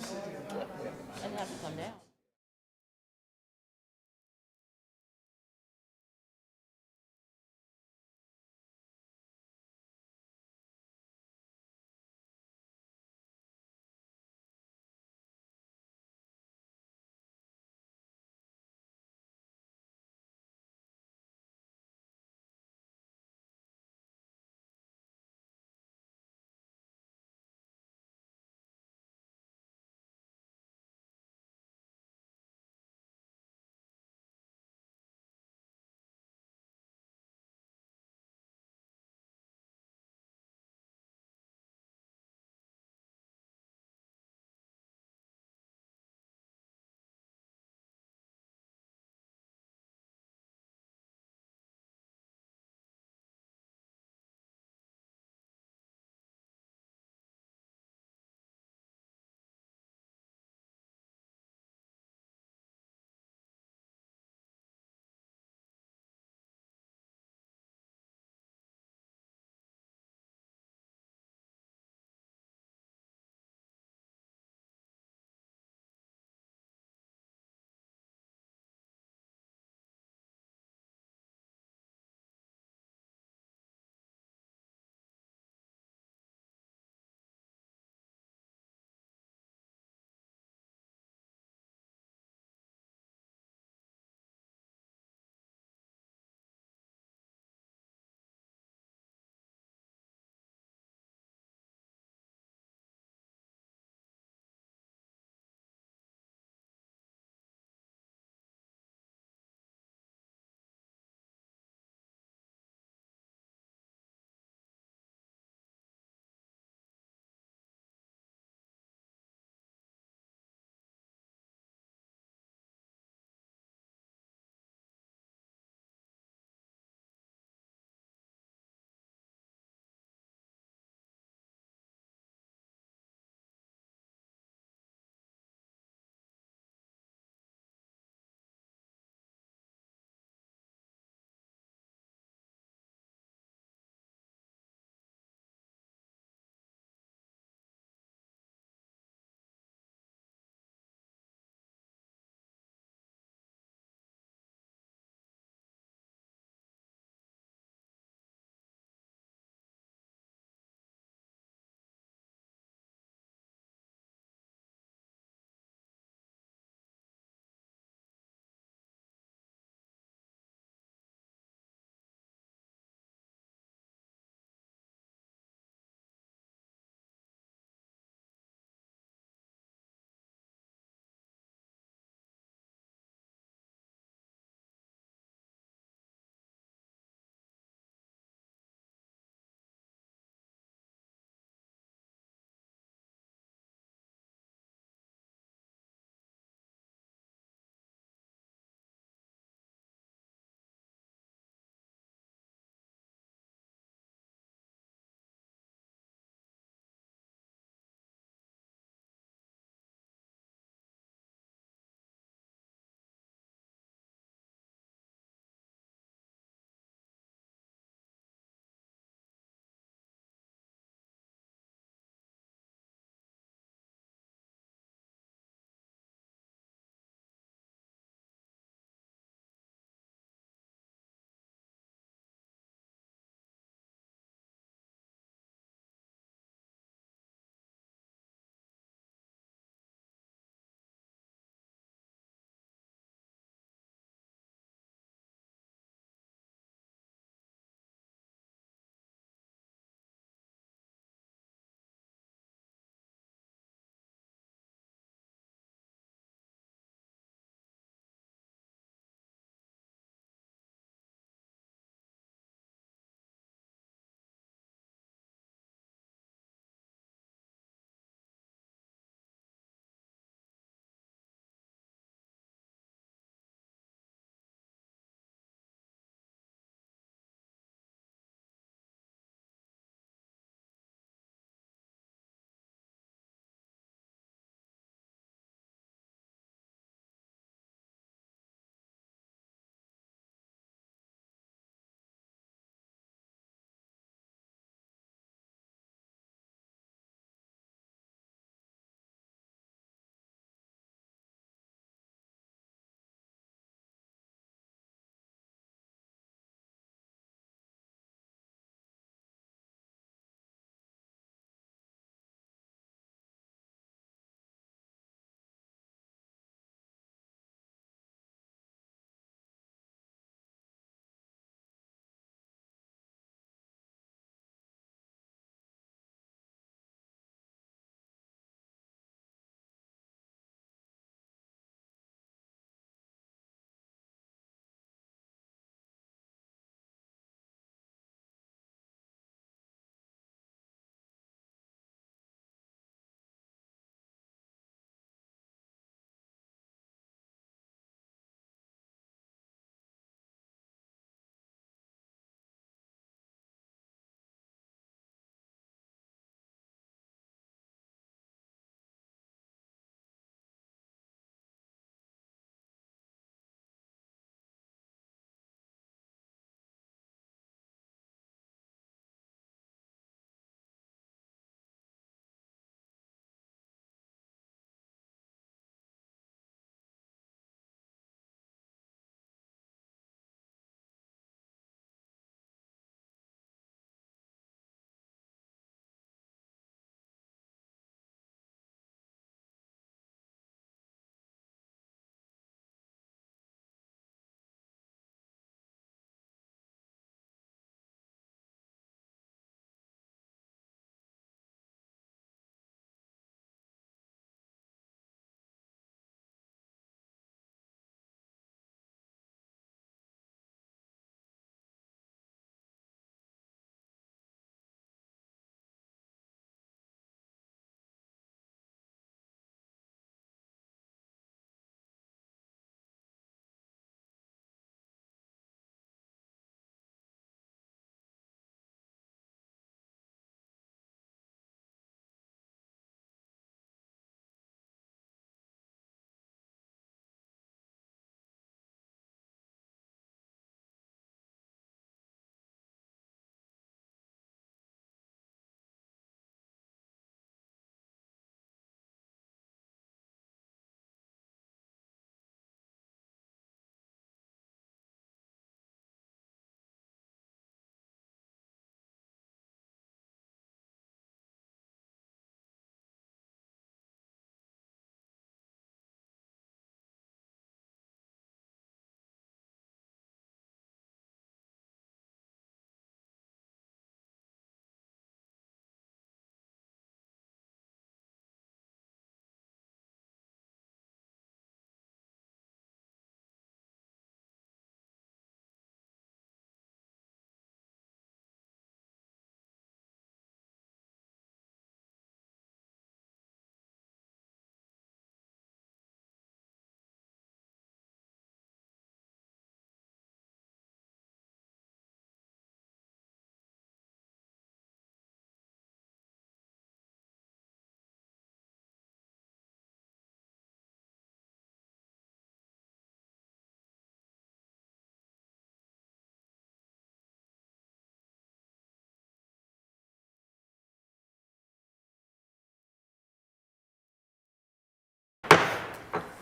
Doesn't have to come down.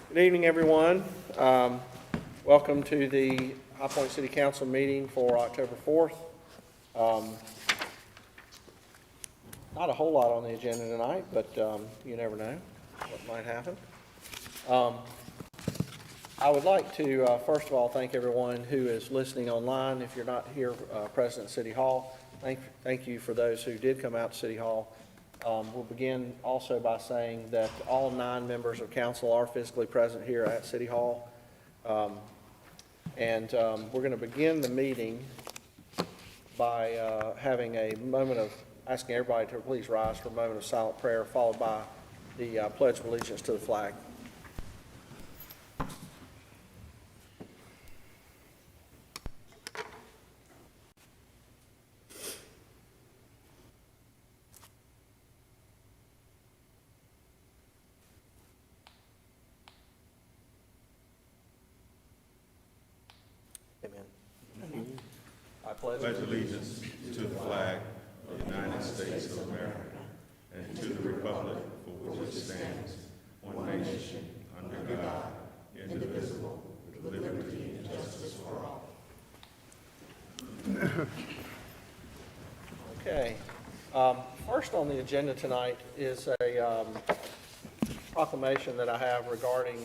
Good evening, everyone. Welcome to the High Point City Council meeting for October 4th. Not a whole lot on the agenda tonight, but you never know what might happen. I would like to, first of all, thank everyone who is listening online. If you're not here present at City Hall, thank you for those who did come out to City Hall. We'll begin also by saying that all 9 members of council are physically present here at City Hall. We're going to begin the meeting by having a moment of asking everybody to please rise for a moment of silent prayer, followed by the Pledge of Allegiance to the flag. Amen. I pledge allegiance to the flag of the United States of America and to the republic for which it stands, one nation, under God, indivisible, with liberty and justice for all. Okay. First on the agenda tonight is a proclamation that I have regarding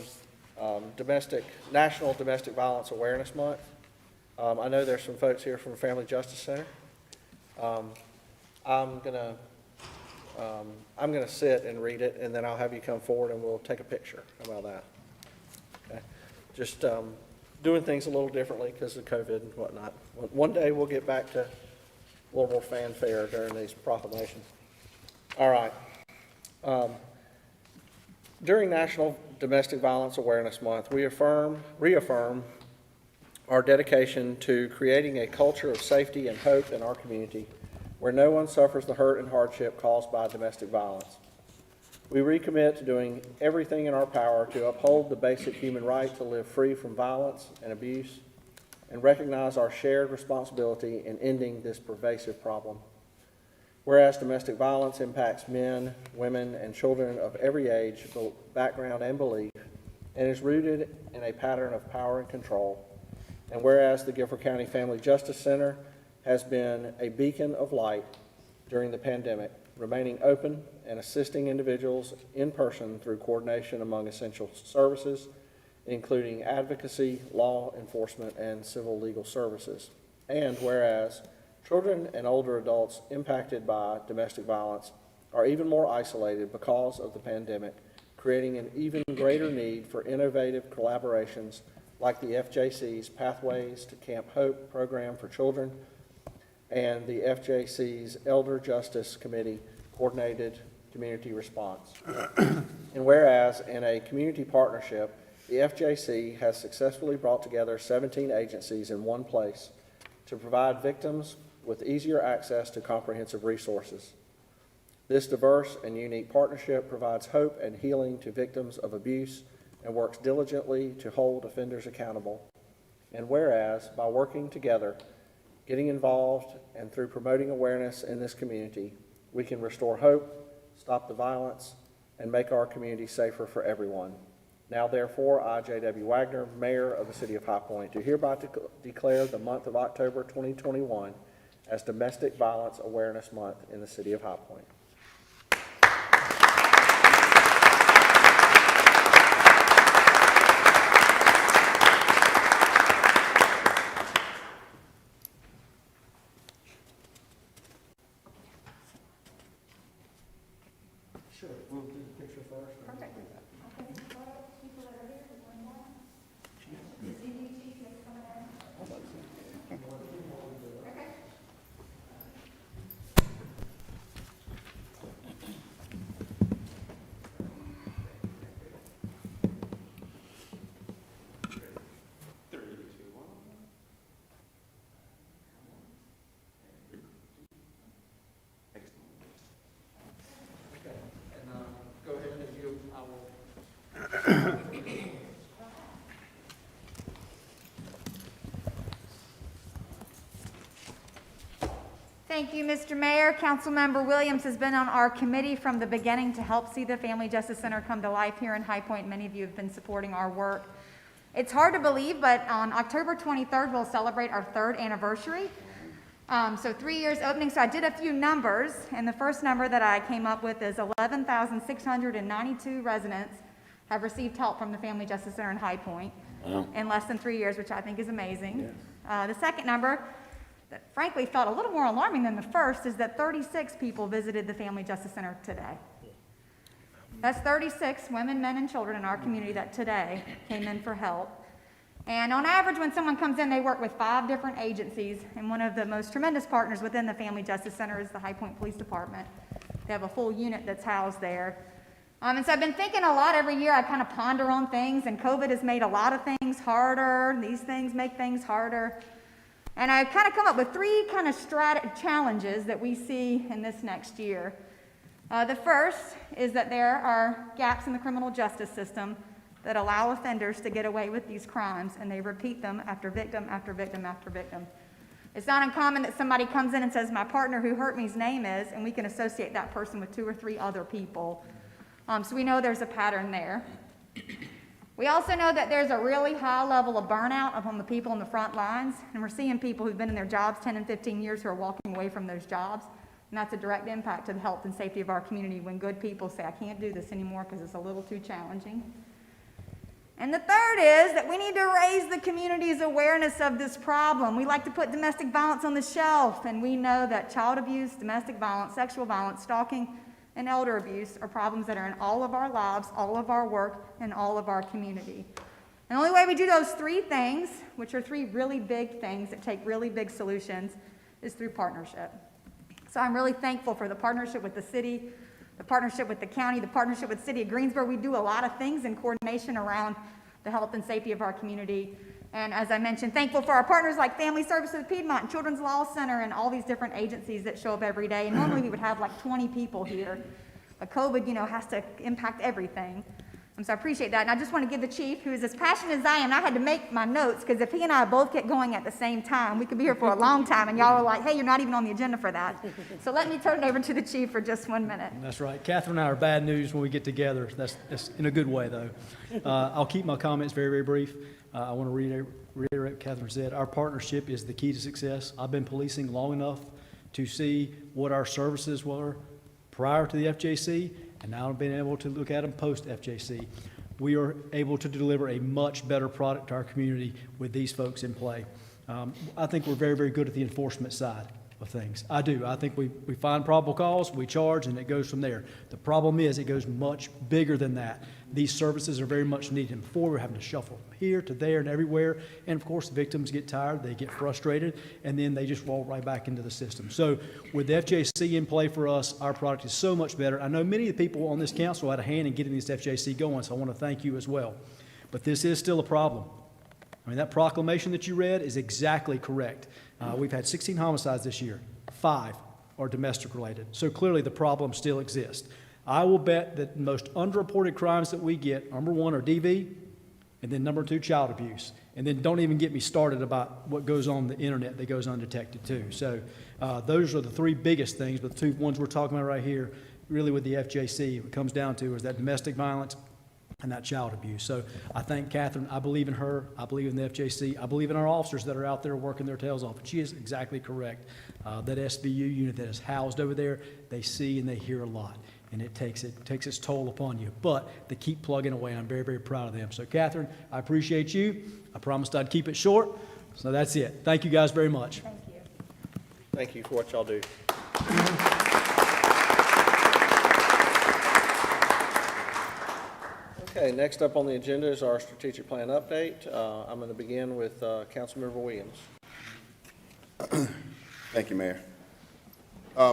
National Domestic Violence Awareness Month. I know there's some folks here from the Family Justice Center. I'm gonna sit and read it, and then I'll have you come forward and we'll take a picture. How about that? Okay. Just doing things a little differently because of COVID and whatnot. One day we'll get back to a little more fanfare during these proclamations. All right. During National Domestic Violence Awareness Month, we reaffirm our dedication to creating a culture of safety and hope in our community where no one suffers the hurt and hardship caused by domestic violence. We recommit to doing everything in our power to uphold the basic human right to live free from violence and abuse and recognize our shared responsibility in ending this pervasive problem. Whereas domestic violence impacts men, women, and children of every age, background, and belief, and is rooted in a pattern of power and control. And whereas the Guilford County Family Justice Center has been a beacon of light during the pandemic, remaining open and assisting individuals in person through coordination among essential services, including advocacy, law enforcement, and civil legal services. And whereas children and older adults impacted by domestic violence are even more isolated because of the pandemic, creating an even greater need for innovative collaborations like the FJC's Pathways to Camp Hope program for children and the FJC's Elder Justice Committee Coordinated Community Response. And whereas in a community partnership, the FJC has successfully brought together 17 agencies in one place to provide victims with easier access to comprehensive resources. This diverse and unique partnership provides hope and healing to victims of abuse and works diligently to hold offenders accountable. And whereas, by working together, getting involved, and through promoting awareness in this community, we can restore hope, stop the violence, and make our community safer for everyone. Now, therefore, I, J.W. Wagner, Mayor of the City of High Point, do hereby declare the month of October 2021 as Domestic Violence Awareness Month in the City of High Point. Sure, we'll do the picture first. Perfect. Okay. People that are here, one more. The CDT is coming in. Okay. Thank you, Mr. Mayor. Councilmember Williams has been on our committee from the beginning to help see the Family Justice Center come to life here in High Point. Many of you have been supporting our work. It's hard to believe, but on October 23rd, we'll celebrate our 3rd anniversary. So 3 years opening. So I did a few numbers, and the first number that I came up with is 11,692 residents have received help from the Family Justice Center in High Point in less than 3 years, which I think is amazing. The second number that frankly felt a little more alarming than the first is that 36 people visited the Family Justice Center today. That's 36 women, men, and children in our community that today came in for help. And on average, when someone comes in, they work with 5 different agencies, and one of the most tremendous partners within the Family Justice Center is the High Point Police Department. They have a full unit that's housed there. And so I've been thinking a lot every year. I kind of ponder on things, and COVID has made a lot of things harder. These things make things harder. And I've kind of come up with 3 kind of challenges that we see in this next year. The first is that there are gaps in the criminal justice system that allow offenders to get away with these crimes, and they repeat them after victim after victim after victim. It's not uncommon that somebody comes in and says, my partner who hurt me's name is, and we can associate that person with 2 or 3 other people. So we know there's a pattern there. We also know that there's a really high level of burnout among the people in the front lines, and we're seeing people who've been in their jobs 10 and 15 years who are walking away from those jobs, and that's a direct impact to the health and safety of our community when good people say, I can't do this anymore because it's a little too challenging. And the third is that we need to raise the community's awareness of this problem. We like to put domestic violence on the shelf, and we know that child abuse, domestic violence, sexual violence, stalking, and elder abuse are problems that are in all of our lives, all of our work, and all of our community. And the only way we do those 3 things, which are 3 really big things that take really big solutions, is through partnership. So I'm really thankful for the partnership with the city, the partnership with the county, the partnership with the city of Greensboro. We do a lot of things in coordination around the health and safety of our community. And as I mentioned, thankful for our partners like Family Services of Piedmont and Children's Law Center and all these different agencies that show up every day. And normally we would have like 20 people here, but COVID, has to impact everything. So I appreciate that. And I just want to give the chief, who is as passionate as I am, and I had to make my notes because if he and I both get going at the same time, we could be here for a long time, and y'all are like, hey, you're not even on the agenda for that. So let me turn it over to the chief for just 1 minute. That's right. Catherine and I are bad news when we get together. That's in a good way, though. I'll keep my comments very, very brief. I want to reiterate what Catherine said. Our partnership is the key to success. I've been policing long enough to see what our services were prior to the FJC, and now I've been able to look at them post-FJC. We are able to deliver a much better product to our community with these folks in play. I think we're very, very good at the enforcement side of things. I do. I think we find probable cause, we charge, and it goes from there. The problem is it goes much bigger than that. These services are very much needed. Before, we're having to shuffle from here to there and everywhere. And of course, victims get tired, they get frustrated, and then they just roll right back into the system. So with the FJC in play for us, our product is so much better. I know many of the people on this council had a hand in getting this FJC going, so I want to thank you as well. But this is still a problem. I mean, that proclamation that you read is exactly correct. We've had 16 homicides this year. 5 are domestic related. So clearly the problem still exists. I will bet that the most underreported crimes that we get, number 1 are DV, and then number 2, child abuse. And then don't even get me started about what goes on the internet that goes undetected too. So those are the 3 biggest things, but the 2 ones we're talking about right here, really with the FJC, what it comes down to is that domestic violence and that child abuse. So I thank Catherine. I believe in her. I believe in the FJC. I believe in our officers that are out there working their tails off. She is exactly correct. That SVU unit that is housed over there, they see and they hear a lot. And it takes its toll upon you. But they keep plugging away. I'm very, very proud of them. So, Catherine, I appreciate you. I promised I'd keep it short. So that's it. Thank you guys very much. Thank you. Thank you for what y'all do. Okay, next up on the agenda is our strategic plan update. I'm going to begin with Councilmember Williams. Thank you, Mayor.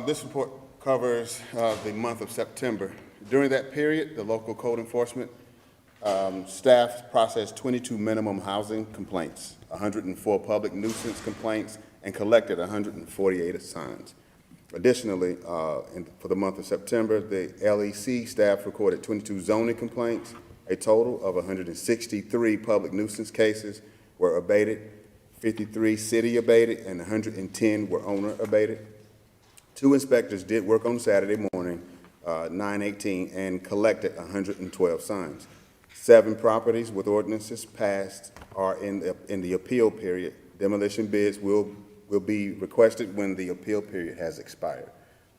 This report covers the month of September. During that period, the local code enforcement staff processed 22 minimum housing complaints, 104 public nuisance complaints, and collected 148 assigns. Additionally, for the month of September, the LEC staff recorded 22 zoning complaints. A total of 163 public nuisance cases were abated, 53 city abated, and 110 were owner abated. 2 inspectors did work on Saturday morning, 9/18, and collected 112 signs. 7 properties with ordinances passed are in the appeal period. Demolition bids will be requested when the appeal period has expired.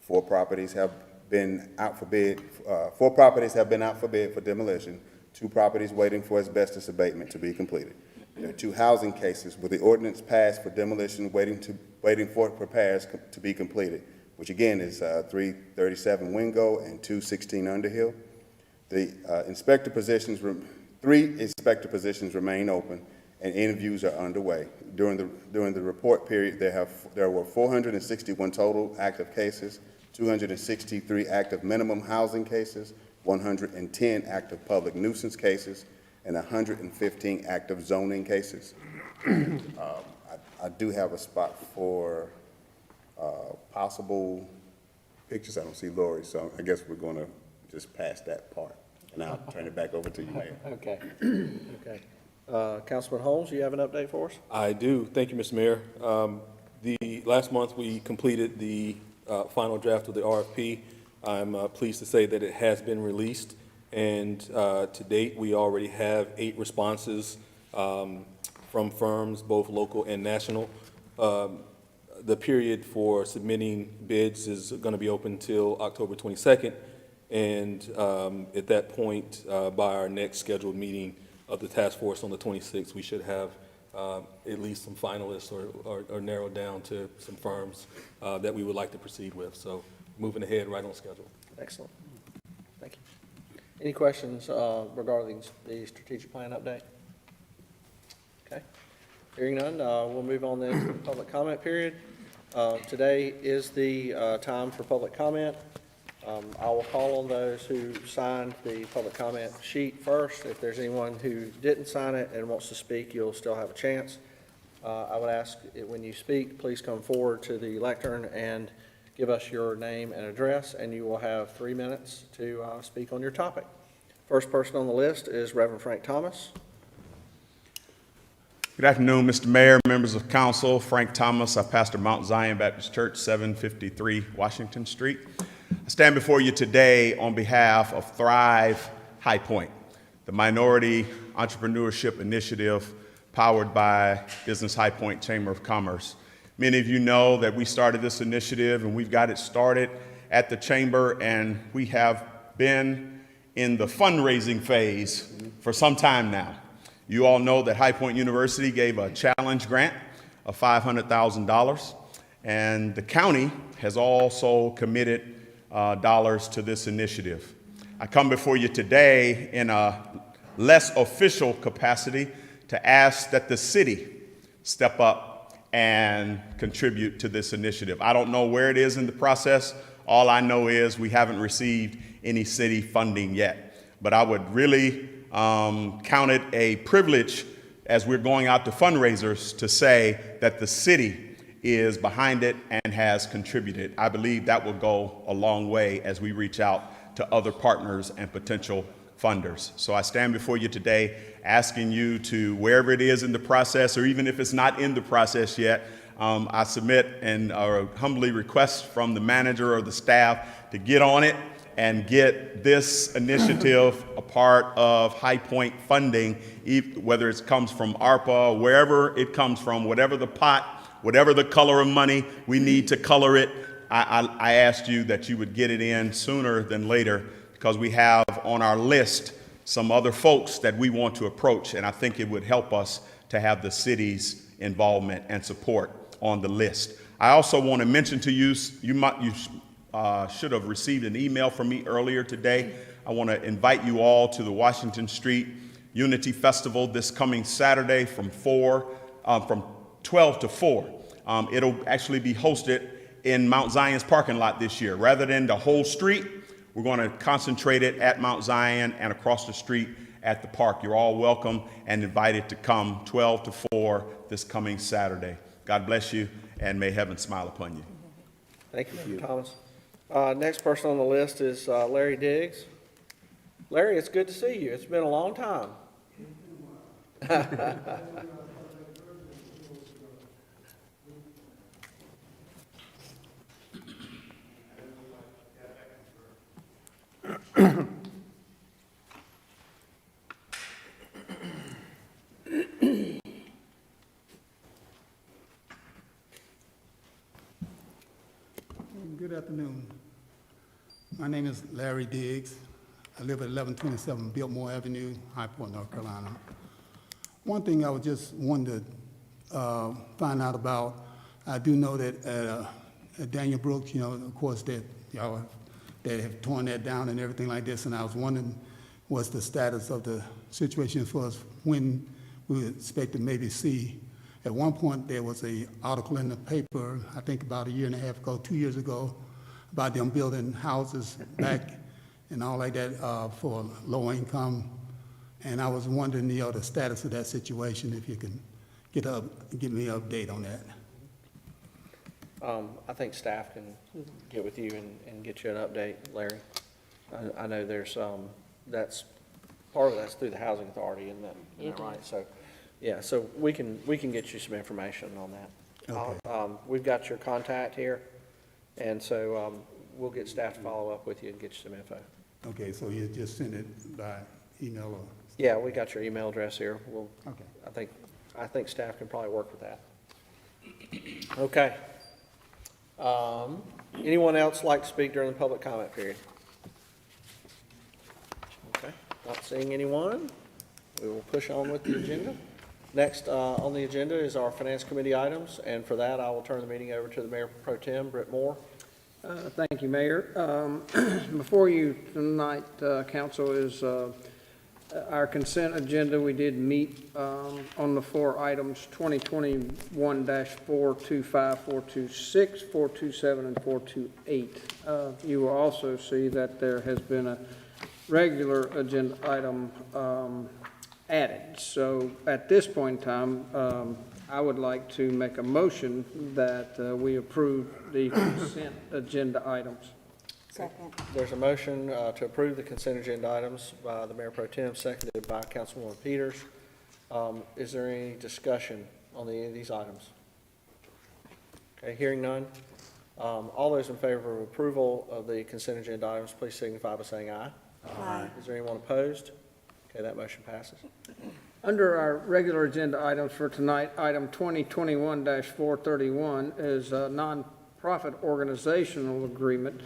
4 properties have been out for bid. 4 properties have been out for bid for demolition. 2 properties waiting for asbestos abatement to be completed. There are 2 housing cases with the ordinance passed for demolition, waiting for repairs to be completed, which again is 337 Wingo and 216 Underhill. The inspector positions, 3 inspector positions remain open, and interviews are underway. During the report period, there were 461 total active cases, 263 active minimum housing cases, 110 active public nuisance cases, and 115 active zoning cases. I do have a spot for possible pictures. I don't see Lori, so I guess we're going to just pass that part. And I'll turn it back over to you, Mayor. Okay. Okay. Councilman Holmes, you have an update for us? I do. Thank you, Mr. Mayor. Last month, we completed the final draft of the RFP. I'm pleased to say that it has been released, and to date, we already have 8 responses from firms, both local and national. The period for submitting bids is going to be open till October 22nd, and at that point, by our next scheduled meeting of the task force on the 26th, we should have at least some finalists or narrowed down to some firms that we would like to proceed with. So moving ahead right on schedule. Excellent. Thank you. Any questions regarding the strategic plan update? Okay. Hearing none, we'll move on then to the public comment period. Today is the time for public comment. I will call on those who signed the public comment sheet first. If there's anyone who didn't sign it and wants to speak, you'll still have a chance. I would ask when you speak, please come forward to the lectern and give us your name and address, and you will have 3 minutes to speak on your topic. First person on the list is Reverend Frank Thomas. Good afternoon, Mr. Mayor, members of council. Frank Thomas, I pastor Mount Zion Baptist Church, 753 Washington Street. I stand before you today on behalf of Thrive High Point, the minority entrepreneurship initiative powered by Business High Point Chamber of Commerce. Many of you know that we started this initiative and we've got it started at the chamber, and we have been in the fundraising phase for some time now. You all know that High Point University gave a challenge grant of $500,000, and the county has also committed dollars to this initiative. I come before you today in a less official capacity to ask that the city step up and contribute to this initiative. I don't know where it is in the process. All I know is we haven't received any city funding yet. But I would really count it a privilege as we're going out to fundraisers to say that the city is behind it and has contributed. I believe that will go a long way as we reach out to other partners and potential funders. So I stand before you today asking you to, wherever it is in the process, or even if it's not in the process yet, I submit and humbly request from the manager or the staff to get on it and get this initiative a part of High Point funding, whether it comes from ARPA, wherever it comes from, whatever the pot, whatever the color of money we need to color it. I asked you that you would get it in sooner than later, because we have on our list some other folks that we want to approach, and I think it would help us to have the city's involvement and support on the list. I also want to mention to you, you should have received an email from me earlier today. I want to invite you all to the Washington Street Unity Festival this coming Saturday from 12 to 4. It'll actually be hosted in Mount Zion's parking lot this year. Rather than the whole street, we're going to concentrate it at Mount Zion and across the street at the park. You're all welcome and invited to come 12 to 4 this coming Saturday. God bless you, and may heaven smile upon you. Thank you, Mr. Thomas. Next person on the list is Larry Diggs. Larry, it's good to see you. It's been a long time. Good afternoon. My name is Larry Diggs. I live at 1127 Biltmore Avenue, High Point, North Carolina. One thing I was just wanting to find out about, I do know that at Daniel Brooks, of course, that y'all that have torn that down and everything like this, and I was wondering what's the status of the situation as far as when we would expect to maybe see. At one point, there was an article in the paper, I think about 1.5 years ago, 2 years ago, about them building houses back and all like that for low income. And I was wondering, the status of that situation, if you can give me an update on that. I think staff can get with you and get you an update, Larry. I know there's, that's, part of that's through the Housing Authority, isn't that right? So, yeah, so we can get you some information on that. Okay. We've got your contact here, and so we'll get staff to follow up with you and get you some info. Okay, so you just send it by email or? Yeah, we got your email address here. We'll, Okay. I think staff can probably work with that. Okay. Anyone else like to speak during the public comment period? Okay, not seeing anyone. We will push on with the agenda. Next on the agenda is our Finance Committee items, and for that, I will turn the meeting over to the Mayor Pro Tem, Britt Moore. Thank you, Mayor. Before you tonight, Council, is our consent agenda. We did meet on the 4 items, 2021-425, 426, 427, and 428. You will also see that there has been a regular agenda item added. So at this point in time, I would like to make a motion that we approve the consent agenda items. Second. There's a motion to approve the consent agenda items by the Mayor Pro Tem, seconded by Councilwoman Peters. Is there any discussion on any of these items? Okay, hearing none. All those in favor of approval of the consent agenda items, please signify by saying aye. Aye. Is there anyone opposed? Okay, that motion passes. Under our regular agenda items for tonight, item 2021-431 is a nonprofit organizational agreement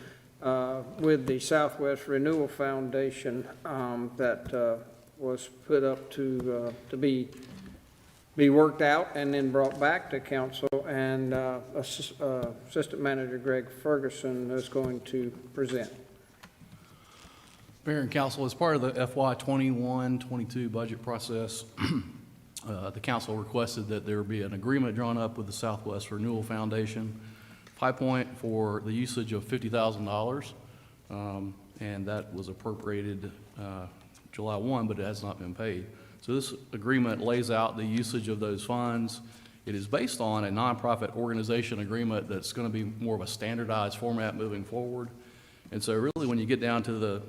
with the Southwest Renewal Foundation that was put up to be worked out and then brought back to council, and Assistant Manager Greg Ferguson is going to present. Mayor and Council, as part of the FY 21-22 budget process, the council requested that there be an agreement drawn up with the Southwest Renewal Foundation, High Point, for the usage of $50,000, and that was appropriated July 1, but it has not been paid. So this agreement lays out the usage of those funds. It is based on a nonprofit organization agreement that's going to be more of a standardized format moving forward. And so really when you get down to the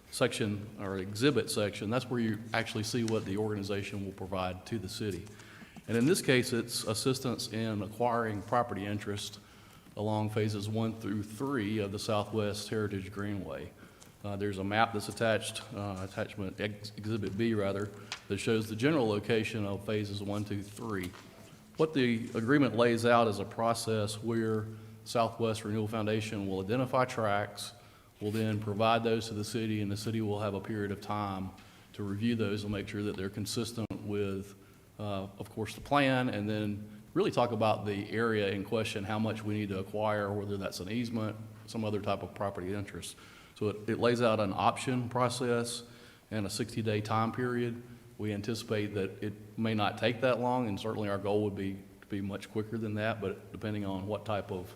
section or exhibit section, that's where you actually see what the organization will provide to the city. And in this case, it's assistance in acquiring property interest along phases 1 through 3 of the Southwest Heritage Greenway. There's a map that's attached, attachment exhibit B rather, that shows the general location of phases 1, 2, 3. What the agreement lays out is a process where Southwest Renewal Foundation will identify tracts, will then provide those to the city, and the city will have a period of time to review those and make sure that they're consistent with, of course, the plan, and then really talk about the area in question, how much we need to acquire, whether that's an easement, some other type of property interest. So it lays out an option process and a 60-day time period. We anticipate that it may not take that long, and certainly our goal would be to be much quicker than that, but depending on what type of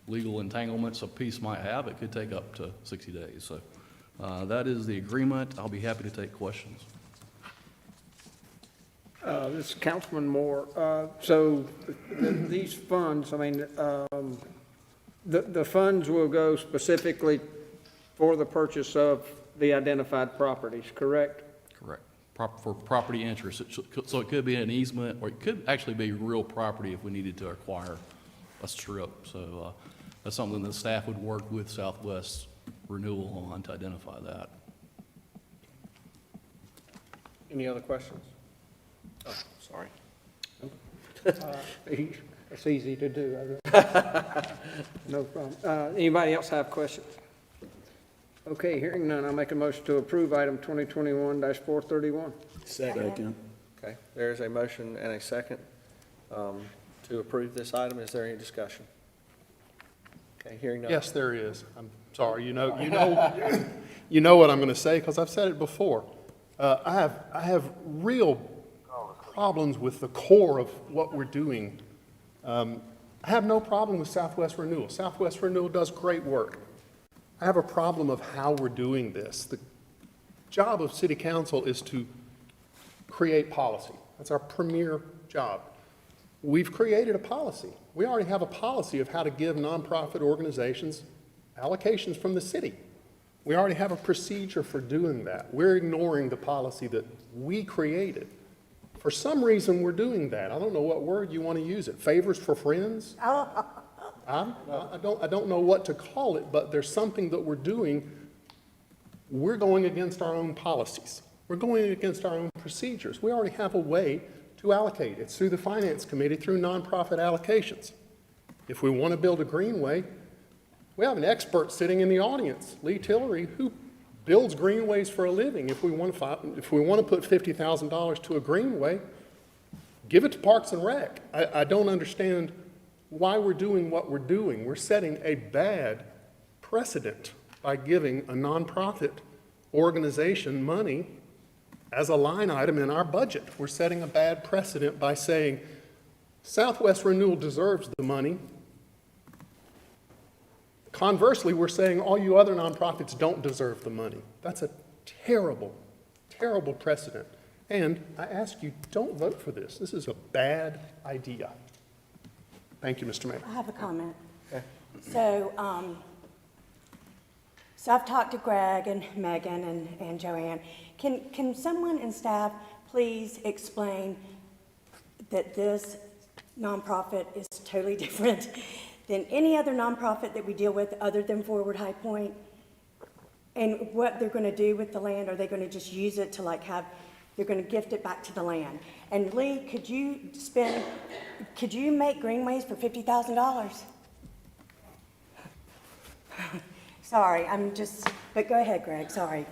legal entanglements a piece might have, it could take up to 60 days. So that is the agreement. I'll be happy to take questions. This is Councilman Moore. So these funds, I mean, the funds will go specifically for the purchase of the identified properties, correct? Correct. For property interest. So it could be an easement, or it could actually be real property if we needed to acquire a strip. So that's something the staff would work with Southwest Renewal on to identify that. Any other questions? Oh, sorry. It's easy to do. No problem. Anybody else have questions? Okay, hearing none, I'll make a motion to approve item 2021-431. Second. Okay, there's a motion and a second to approve this item. Is there any discussion? Okay, hearing none. Yes, there is. I'm sorry, you know what I'm going to say, because I've said it before. I have real problems with the core of what we're doing. I have no problem with Southwest Renewal. Southwest Renewal does great work. I have a problem of how we're doing this. The job of city council is to create policy. That's our premier job. We've created a policy. We already have a policy of how to give nonprofit organizations allocations from the city. We already have a procedure for doing that. We're ignoring the policy that we created. For some reason, we're doing that. I don't know what word you want to use it. Favors for friends? I don't know what to call it, but there's something that we're doing. We're going against our own policies. We're going against our own procedures. We already have a way to allocate. It's through the Finance Committee, through nonprofit allocations. If we want to build a greenway, we have an expert sitting in the audience, Lee Tillery, who builds greenways for a living. If we want to put $50,000 to a greenway, give it to Parks and Rec. I don't understand why we're doing what we're doing. We're setting a bad precedent by giving a nonprofit organization money as a line item in our budget. We're setting a bad precedent by saying Southwest Renewal deserves the money. Conversely, we're saying all you other nonprofits don't deserve the money. That's a terrible, terrible precedent. And I ask you, don't vote for this. This is a bad idea. Thank you, Mr. Mayor. I have a comment. Okay. So I've talked to Greg and Megan and Joanne. Can someone in staff please explain that this nonprofit is totally different than any other nonprofit that we deal with other than Forward High Point? And what they're going to do with the land? Are they going to just use it to they're going to gift it back to the land? And Lee, could you make greenways for $50,000? Sorry, but go ahead, Greg, sorry.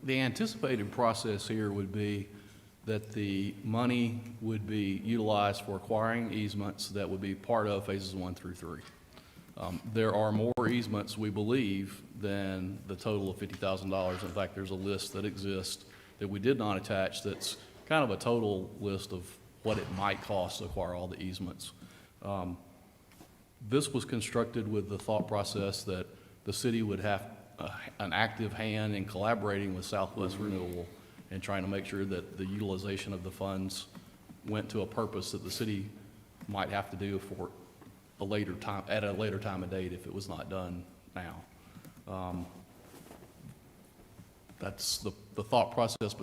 The anticipated process here would be that the money would be utilized for acquiring easements that would be part of phases 1 through 3. There are more easements, we believe, than the total of $50,000. In fact, there's a list that exists that we did not attach that's kind of a total list of what it might cost to acquire all the easements. This was constructed with the thought process that the city would have an active hand in collaborating with Southwest Renewal and trying to make sure that the utilization of the funds went to a purpose that the city might have to do for a later time, at a later time of date if it was not done now. That's the thought process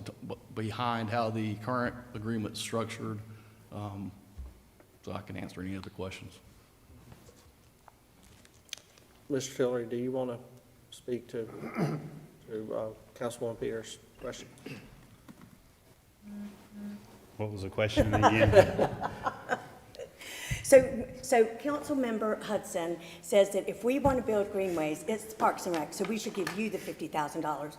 behind how the current agreement's structured. So I can answer any other questions. Mr. Tillery, do you want to speak to Councilwoman Peters' question? What was the question again? So Councilmember Hudson says that if we want to build greenways, it's Parks and Rec, so we should give you the $50,000.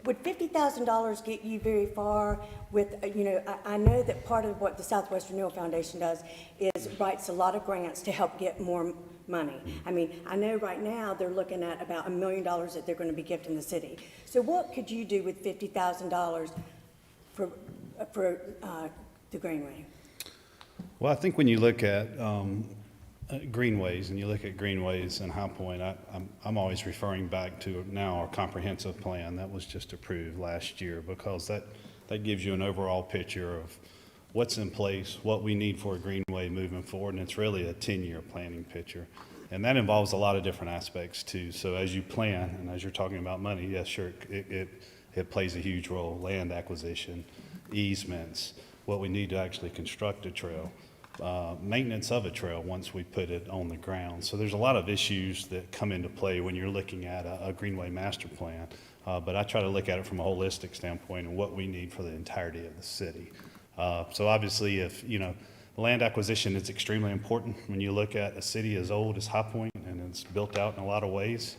Would $50,000 get you very far with, I know that part of what the Southwest Renewal Foundation does is writes a lot of grants to help get more money. I mean, I know right now they're looking at about $1 million that they're going to be gifting the city. So what could you do with $50,000 for the Greenway? Well, I think when you look at greenways, and you look at greenways in High Point, I'm always referring back to now our comprehensive plan that was just approved last year, because that gives you an overall picture of what's in place, what we need for a greenway moving forward, and it's really a 10-year planning picture. And that involves a lot of different aspects too. So as you plan, and as you're talking about money, yes, sure, it plays a huge role. Land acquisition, easements, what we need to actually construct a trail, maintenance of a trail once we put it on the ground. So there's a lot of issues that come into play when you're looking at a greenway master plan. But I try to look at it from a holistic standpoint and what we need for the entirety of the city. So obviously if, land acquisition is extremely important when you look at a city as old as High Point, and it's built out in a lot of ways,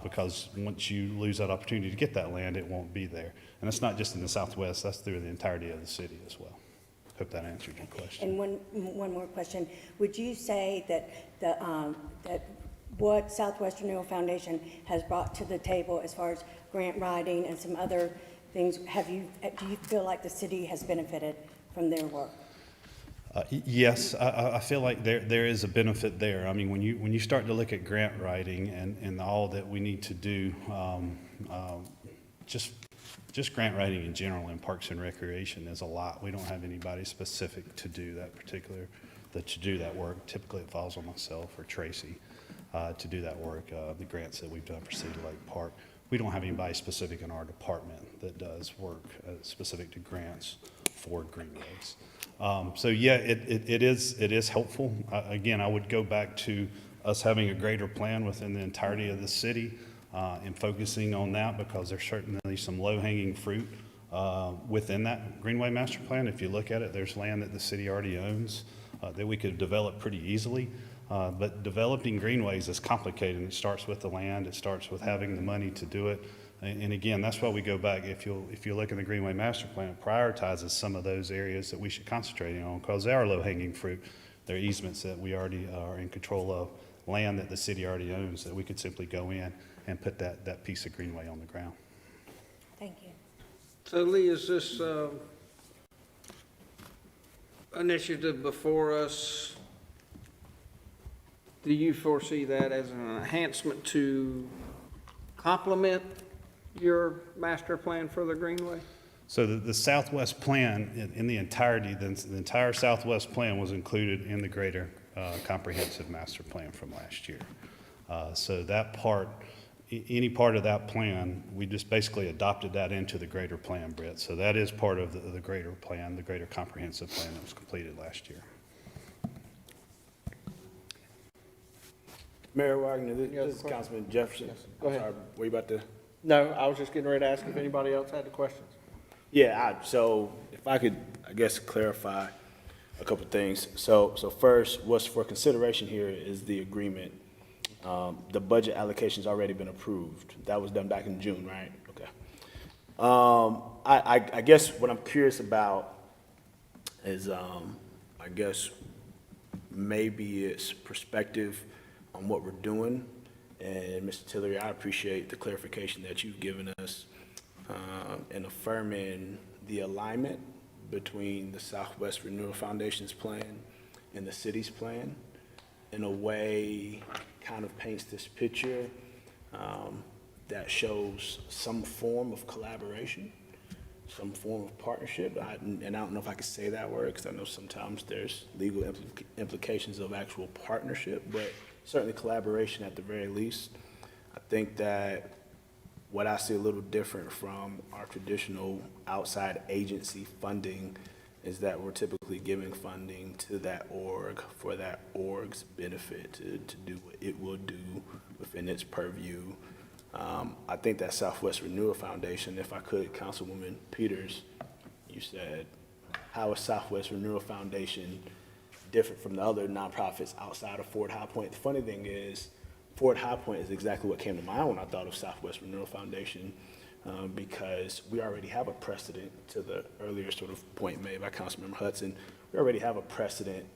because once you lose that opportunity to get that land, it won't be there. And it's not just in the Southwest, that's through the entirety of the city as well. Hope that answered your question. And one more question. Would you say that that what Southwest Renewal Foundation has brought to the table as far as grant writing and some other things, do you feel like the city has benefited from their work? Yes, I feel like there is a benefit there. I mean, when you start to look at grant writing and all that we need to do, just grant writing in general in Parks and Recreation is a lot. We don't have anybody specific to do that work. Typically, it falls on myself or Tracy to do that work. The grants that we've done for City Lake Park, we don't have anybody specific in our department that does work specific to grants for greenways. So yeah, it is helpful. Again, I would go back to us having a greater plan within the entirety of the city and focusing on that, because there's certainly some low-hanging fruit within that Greenway Master Plan. If you look at it, there's land that the city already owns that we could develop pretty easily. But developing greenways is complicated. It starts with the land. It starts with having the money to do it. And again, that's why we go back. If you look at the Greenway Master Plan, it prioritizes some of those areas that we should concentrate on, because they are low-hanging fruit. They're easements that we already are in control of, land that the city already owns, that we could simply go in and put that piece of greenway on the ground. Thank you. So Lee, is this initiative before us, do you foresee that as an enhancement to complement your master plan for the Greenway? So the Southwest plan, in the entirety, the entire Southwest plan was included in the greater comprehensive master plan from last year. So that part, any part of that plan, we just basically adopted that into the greater plan, Brett. So that is part of the greater plan, the greater comprehensive plan that was completed last year. Mayor Wagner, this is Councilman Jefferson. Yes. Go ahead. Sorry, were you about to? No, I was just getting ready to ask if anybody else had the questions. Yeah, so if I could, I guess, clarify a couple of things. So first, what's for consideration here is the agreement. The budget allocation's already been approved. That was done back in June, right? Okay. I guess what I'm curious about is, I guess, maybe it's perspective on what we're doing. And Mr. Tillery, I appreciate the clarification that you've given us in affirming the alignment between the Southwest Renewal Foundation's plan and the city's plan, in a way kind of paints this picture that shows some form of collaboration, some form of partnership. And I don't know if I could say that word, because I know sometimes there's legal implications of actual partnership, but certainly collaboration at the very least. I think that what I see a little different from our traditional outside agency funding is that we're typically giving funding to that org for that org's benefit to do what it will do within its purview. I think that Southwest Renewal Foundation, if I could, Councilwoman Peters, you said, how is Southwest Renewal Foundation different from the other nonprofits outside of Fort High Point? The funny thing is, Fort High Point is exactly what came to mind when I thought of Southwest Renewal Foundation, because we already have a precedent, to the earlier sort of point made by Councilmember Hudson. We already have a precedent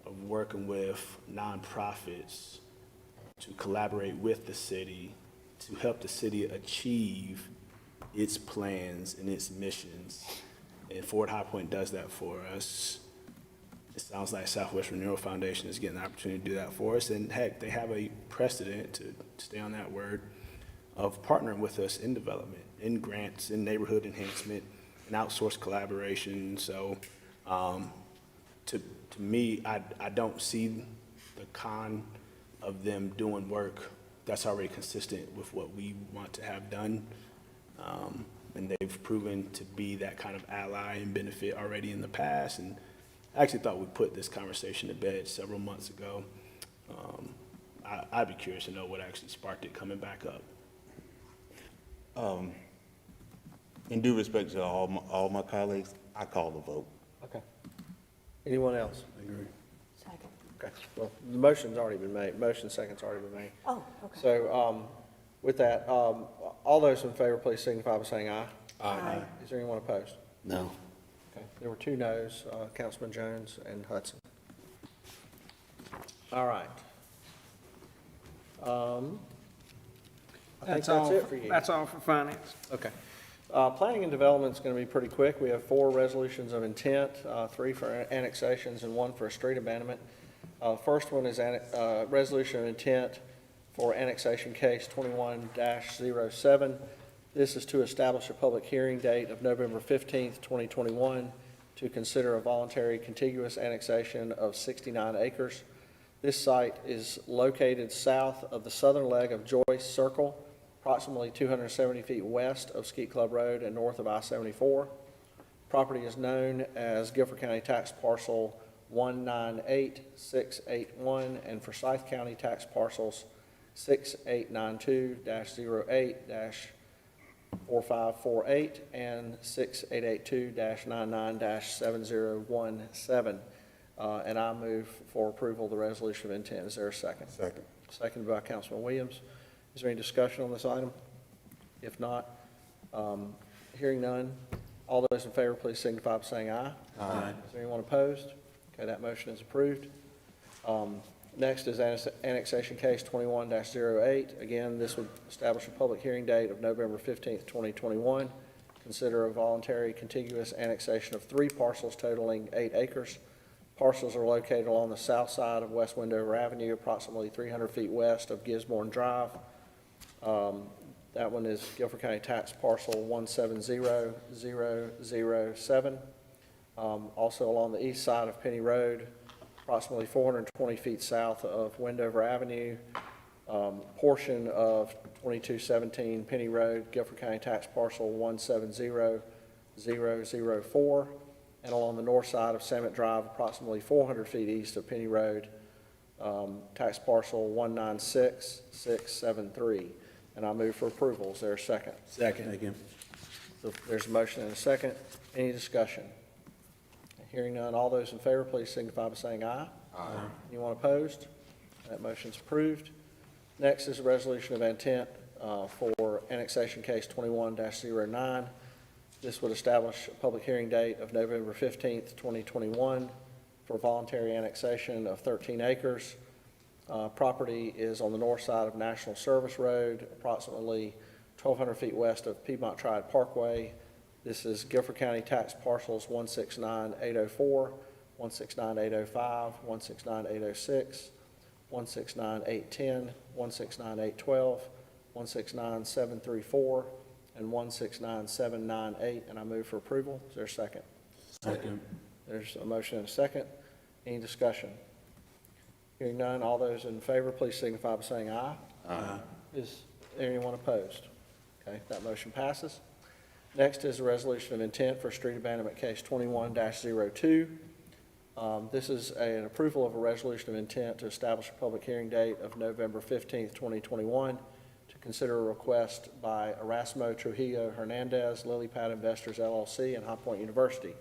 of working with nonprofits to collaborate with the city to help the city achieve its plans and its missions. And Fort High Point does that for us. It sounds like Southwest Renewal Foundation is getting the opportunity to do that for us. And heck, they have a precedent, to stay on that word, of partnering with us in development, in grants, in neighborhood enhancement, in outsourced collaboration. So to me, I don't see the con of them doing work that's already consistent with what we want to have done. And they've proven to be that kind of ally and benefit already in the past. And I actually thought we put this conversation to bed several months ago. I'd be curious to know what actually sparked it coming back up. In due respect to all my colleagues, I call the vote. Okay. Anyone else? Second. Okay, well, the motion's already been made, motion second's already been made. Oh, okay. So, with that, all those in favor, please signify by saying aye. Aye. Is there anyone opposed? No. Okay, there were 2 noes, Councilman Jones and Hudson. All right. I think that's it for you. That's all for finance. Okay. Planning and development's going to be pretty quick. We have 4 resolutions of intent, 3 for annexations and 1 for a street abandonment. First one is resolution of intent for annexation case 21-07. This is to establish a public hearing date of November 15th, 2021, to consider a voluntary contiguous annexation of 69 acres. This site is located south of the southern leg of Joyce Circle, approximately 270 feet west of Skeet Club Road and north of I-74. Property is known as Guilford County Tax Parcel 198681 and Forsyth County Tax Parcels 6892-08-4548 and 6882-99-7017. And I move for approval of the resolution of intent. Is there a second? Second. Seconded by Councilman Williams. Is there any discussion on this item? If not, hearing none, all those in favor, please signify by saying aye. Aye. Is there anyone opposed? Okay, that motion is approved. Next is annexation case 21-08. Again, this would establish a public hearing date of November 15th, 2021. Consider a voluntary contiguous annexation of 3 parcels totaling 8 acres. Parcels are located along the south side of West Wendover Avenue, approximately 300 feet west of Gisborne Drive. That one is Guilford County Tax Parcel 170007. Also along the east side of Penny Road, approximately 420 feet south of Wendover Avenue. Portion of 2217 Penny Road, Guilford County Tax Parcel 170004. And along the north side of Summit Drive, approximately 400 feet east of Penny Road, Tax Parcel 196673. And I move for approval. Is there a second? Second. So there's a motion and a second. Any discussion? Hearing none, all those in favor, please signify by saying aye. Aye. Anyone opposed? That motion's approved. Next is a resolution of intent for annexation case 21-09. This would establish a public hearing date of November 15th, 2021 for voluntary annexation of 13 acres. Property is on the north side of National Service Road, approximately 1,200 feet west of Piedmont Triad Parkway. This is Guilford County Tax Parcels 169804, 169805, 169806, 169810, 169812, 169734, and 169798, and I move for approval. Is there a second? Second. There's a motion and a second. Any discussion? Hearing none, all those in favor, please signify by saying aye. Aye. Is anyone opposed? Okay, that motion passes. Next is a resolution of intent for street abandonment case 21-02. This is an approval of a resolution of intent to establish a public hearing date of November 15th, 2021, to consider a request by Erasmo Trujillo Hernandez, Lily Pad Investors LLC, and High Point University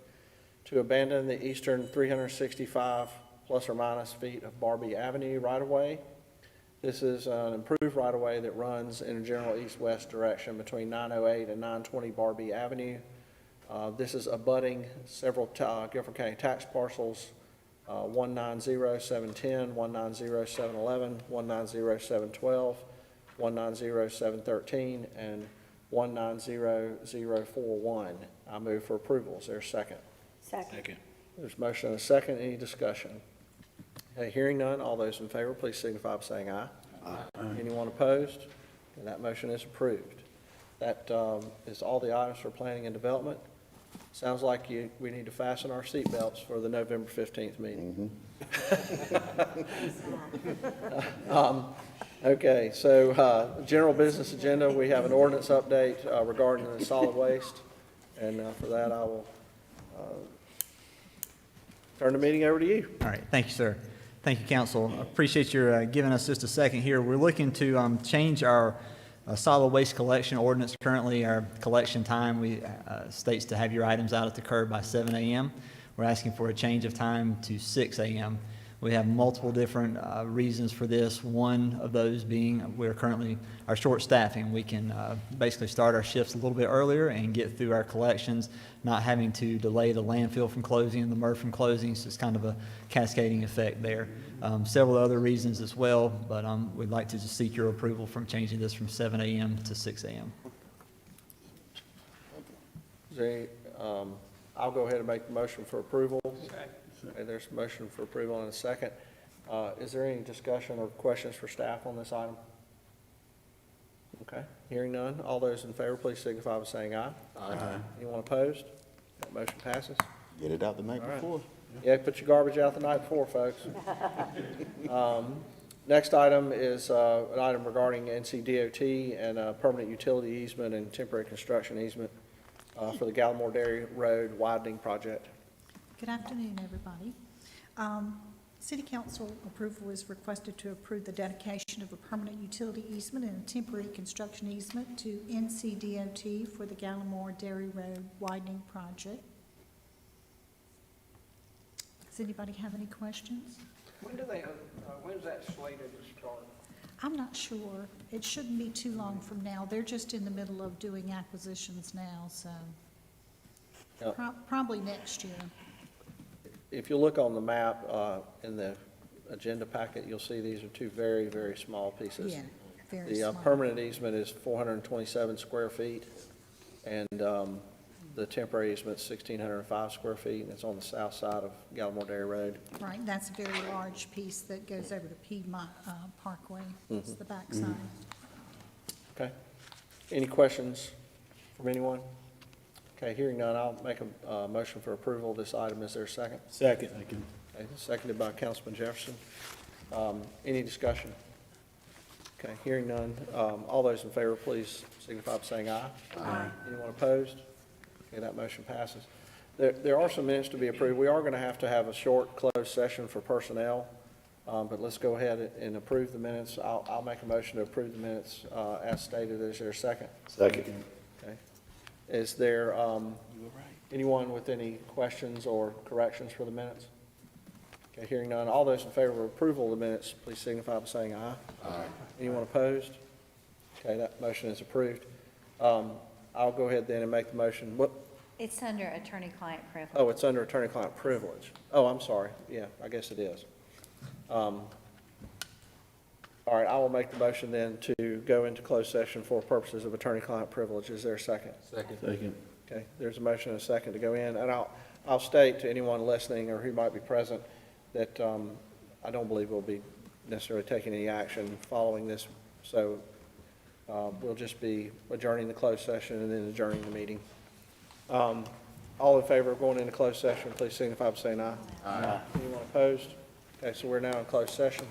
to abandon the eastern 365 plus or minus feet of Barbie Avenue right-of-way. This is an improved right-of-way that runs in a general east-west direction between 908 and 920 Barbie Avenue. This is abutting several Guilford County tax parcels, 190710, 190711, 190712, 190713, and 190041. I move for approval. Is there a second? Second. There's a motion and a second. Any discussion? Okay, hearing none, all those in favor, please signify by saying aye. Aye. Anyone opposed? And that motion is approved. That is all the items for planning and development. Sounds like we need to fasten our seatbelts for the November 15th meeting. Okay, so general business agenda, we have an ordinance update regarding the solid waste. And for that, I will turn the meeting over to you. All right, thank you, sir. Thank you, council. I appreciate your giving us just a second here. We're looking to change our solid waste collection ordinance. Currently, our collection time states to have your items out at the curb by 7 a.m. we're asking for a change of time to 6 a.m. We have multiple different reasons for this. One of those being we're currently our short staffing. We can basically start our shifts a little bit earlier and get through our collections, not having to delay the landfill from closing and the MRF from closing. So it's kind of a cascading effect there. Several other reasons as well, but we'd like to just seek your approval from changing this from 7 a.m. to 6 a.m. Is there any, I'll go ahead and make the motion for approval. Okay, there's a motion for approval in a second. Is there any discussion or questions for staff on this item? Okay, hearing none. All those in favor, please signify by saying aye. Aye. Anyone opposed? That motion passes. Get it out the night All right. before. Yeah, put your garbage out the night before, folks. Next item is an item regarding NCDOT and a permanent utility easement and temporary construction easement for the Gallimore Dairy Road widening project. Good afternoon, everybody. City Council approval is requested to approve the dedication of a permanent utility easement and a temporary construction easement to NCDOT for the Gallimore Dairy Road widening project. Does anybody have any questions? When's that slated to start? I'm not sure. It shouldn't be too long from now. They're just in the middle of doing acquisitions now, so Yep. probably next year. If you look on the map in the agenda packet, you'll see these are two very, very small pieces. Yeah, very The small. permanent easement is 427 square feet, and the temporary easement is 1,605 square feet, and it's on the south side of Gallimore Dairy Road. Right, that's a very large piece that goes over to Piedmont Parkway. It's the backside. Okay. Any questions from anyone? Okay, hearing none, I'll make a motion for approval of this item. Is there a second? Second. Okay, seconded by Councilman Jefferson. Any discussion? Okay, hearing none. All those in favor, please signify by saying aye. Aye. Anyone opposed? Okay, that motion passes. There are some minutes to be approved. We are going to have a short closed session for personnel, but let's go ahead and approve the minutes. I'll make a motion to approve the minutes as stated. Is there a second? Second. Okay. Is there anyone with any questions or corrections for the minutes? Okay, hearing none. All those in favor of approval of the minutes, please signify by saying aye. Aye. Anyone opposed? Okay, that motion is approved. I'll go ahead then and make the motion. What? It's under attorney-client privilege. Oh, it's under attorney-client privilege. Oh, I'm sorry. Yeah, I guess it is. All right, I will make the motion then to go into closed session for purposes of attorney-client privilege. Is there a second? Second. Okay, there's a motion and a second to go in, and I'll state to anyone listening or who might be present that I don't believe we'll be necessarily taking any action following this, so we'll just be adjourning the closed session and then adjourning the meeting. All in favor of going into closed session, please signify by saying aye. Aye. Anyone opposed? Okay, so we're now in closed session.